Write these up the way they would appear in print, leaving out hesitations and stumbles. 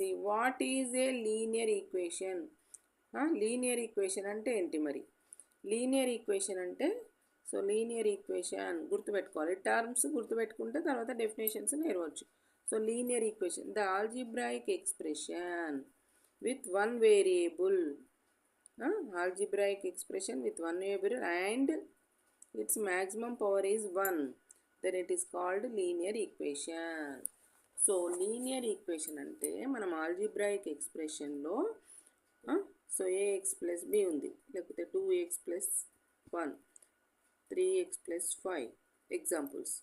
వచ్చేసి what is a linear equation. Linear equation అంటే ఏంటి మరి? లీనియర్ ఈక్వేషన్ అంటే లీనియర్ ఈక్వేషన్ గుర్తుపెట్టుకోవాలి. టర్మ్స్ గుర్తుపెట్టుకుంటే తర్వాత డెఫినేషన్స్ నేర్వచ్చు. Linear equation the algebraic expression with one variable. Algebraic expression with one variable and its maximum power is 1, then it is called linear equation. Linear equation అంటే మనం algebraic ఎక్స్ప్రెషన్లో ax plus b ఉంది, లేకపోతే 2x plus 1, 3x plus 5 examples,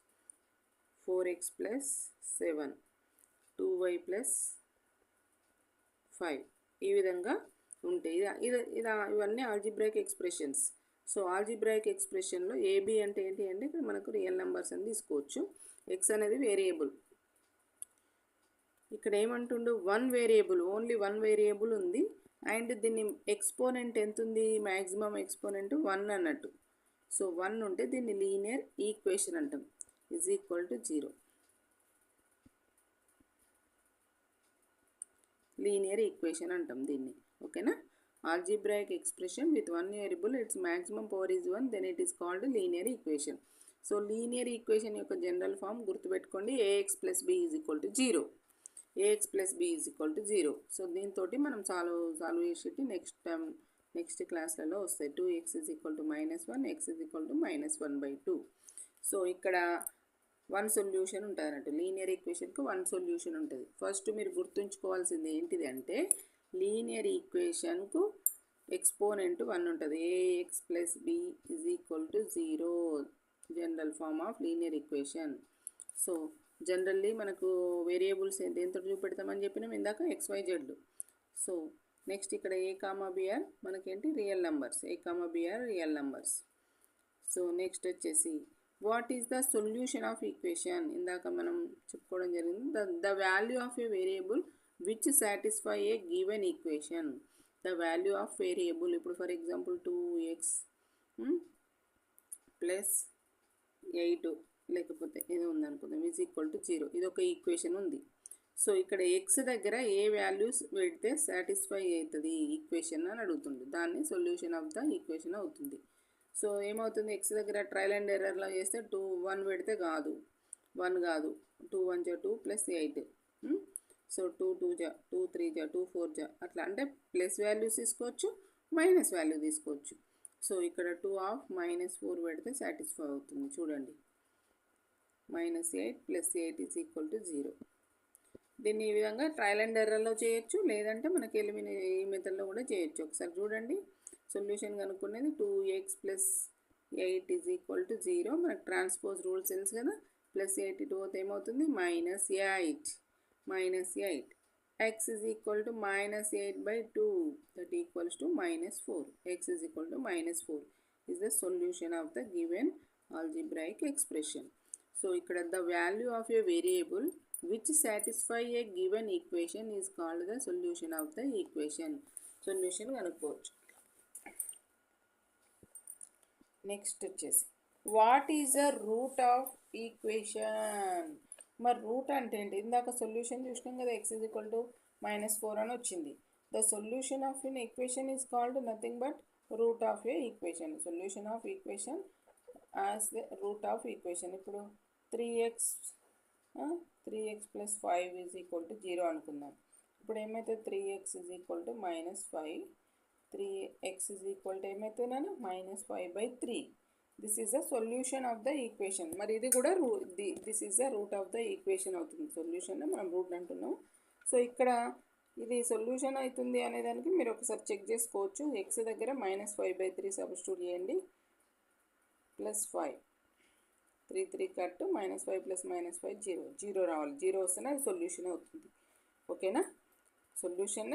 4x plus 7, 2y plus 5 ఈ విధంగా ఉంటాయి. ఇవన్నీ algebraic expressions. Algebraic ఎక్స్ప్రెషన్లో AB అంటే ఏంటి అంటే ఇక్కడ మనకు రియల్ నెంబర్స్ అని తీసుకోవచ్చు. ఎక్స్ అనేది వేరియబుల్. ఇక్కడ ఏమంటుండు, one variable, only one variable ఉంది అండ్ దీన్ని ఎక్స్పోనెంట్ ఎంత ఉంది, మ్యాక్సిమం ఎక్స్పోనెంట్ 1 అన్నట్టు. 1 ఉంటే దీన్ని లీనియర్ ఈక్వేషన్ అంటాం. Is equal to 0. Linear equation అంటాం దీన్ని. ఓకేనా? Algebraic expression with one variable its maximum power is 1, then it is called linear equation. Linear equation యొక్క జనరల్ ఫామ్ గుర్తుపెట్టుకోండి, a x plus b is equal to 0. A x plus b is equal to 0. దీంతో మనం solve చేసేటి next క్లాస్లలో వస్తాయి. 2x is equal to -1, x is equal to -1/2. ఇక్కడ one solution ఉంటుంది అన్నట్టు. లీనియర్ ఈక్వేషన్కి వన్ సొల్యూషన్ ఉంటుంది. ఫస్ట్ మీరు గుర్తుంచుకోవాల్సింది ఏంటిది అంటే, లీనియర్ ఈక్వేషన్కు ఎక్స్పోనెంట్ 1 ఉంటుంది. A x plus b is equal to 0, general form of linear equation. Generally మనకు వేరియబుల్స్ దేంతో చూపెడతామని చెప్పినాం ఇందాక, XYZ. నెక్స్ట్ ఇక్కడ ఏ కామా బిఆర్ మనకేంటి real numbers, a comma b are real numbers. Next వచ్చేసి what is the solution of equation. ఇందాక మనం చెప్పుకోవడం జరిగింది, the value of a variable which satisfy a given equation. The value of variable, ఇప్పుడు for example 2x plus 8 లేకపోతే ఏదో ఉందనుకుందాం is equal to 0. ఇది ఒక ఈక్వేషన్ ఉంది. ఇక్కడ ఎక్స్ దగ్గర ఏ వాల్యూస్ పెడితే సాటిస్ఫై అవుతుంది ఈక్వేషన్ అని అడుగుతుంది. దాన్ని సొల్యూషన్ ఆఫ్ ద ఈక్వేషన్ అవుతుంది. ఏమవుతుంది, ఎక్స్ దగ్గర ట్రయల్ అండ్ ఎర్రర్లో చేస్తే 1 పెడితే 1 కాదు, 2 1 జా 2 ప్లస్ 8. 2 2 జా 2 3 జా 2 4 జా అట్లా, అంటే ప్లస్ వాల్యూస్ తీసుకోవచ్చు, మైనస్ వాల్యూ తీసుకోవచ్చు. ఇక్కడ 2 ఆఫ్ -4 పెడితే సాటిస్ఫై అవుతుంది. చూడండి, -8 ప్లస్ 8 ఈజ్ ఈక్వల్ టు 0. దీన్ని ఈ విధంగా ట్రయల్ అండ్ ఎర్రర్లో చేయొచ్చు, లేదంటే మనకి ఈ మెథడ్లో కూడా చేయొచ్చు. ఒకసారి చూడండి, సొల్యూషన్ కనుక్కునేది 2x plus 8 is equal to 0. మనకు ట్రాన్స్పోజ్ రూల్స్ తెలుసు కదా, ప్లస్ 8 ఇటు పోతే ఏమవుతుంది -8. x is equal to -8/2, that equals to -4. x is equal to -4 is the solution of the given algebraic expression. ఇక్కడ the value of a variable which satisfy a given equation is called the solution of the equation. Solution కనుక్కోవచ్చు. Next వచ్చేసి what is the root of equation. మరి root అంటే ఏంటి? ఇందాక solution చూసినాం కదా, x is equal to -4 అని వచ్చింది. The solution of an equation is called nothing but root of a equation. Solution of equation as the root of equation. ఇప్పుడు 3x plus 5 is equal to 0 అనుకుందాం. ఇప్పుడు ఏమైతే 3x is equal to -5, 3x is equal to ఏమవుతున్నాను -5/3. This is the solution of the equation. మరి ఇది కూడా this is the root of the equation అవుతుంది. Solution మనం రూట్ అంటున్నాం. ఇక్కడ ఇది సొల్యూషన్ అవుతుంది అనేదానికి మీరు ఒకసారి చెక్ చేసుకోవచ్చు. ఎక్స్ దగ్గర -5/3 సబ్స్టిట్యూట్ చేయండి, ప్లస్ 5, 3 3 కట్, -5 ప్లస్ -5 0 రావాలి. 0 వస్తేనే అది సొల్యూషన్ అవుతుంది. ఓకేనా? Solution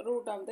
route of the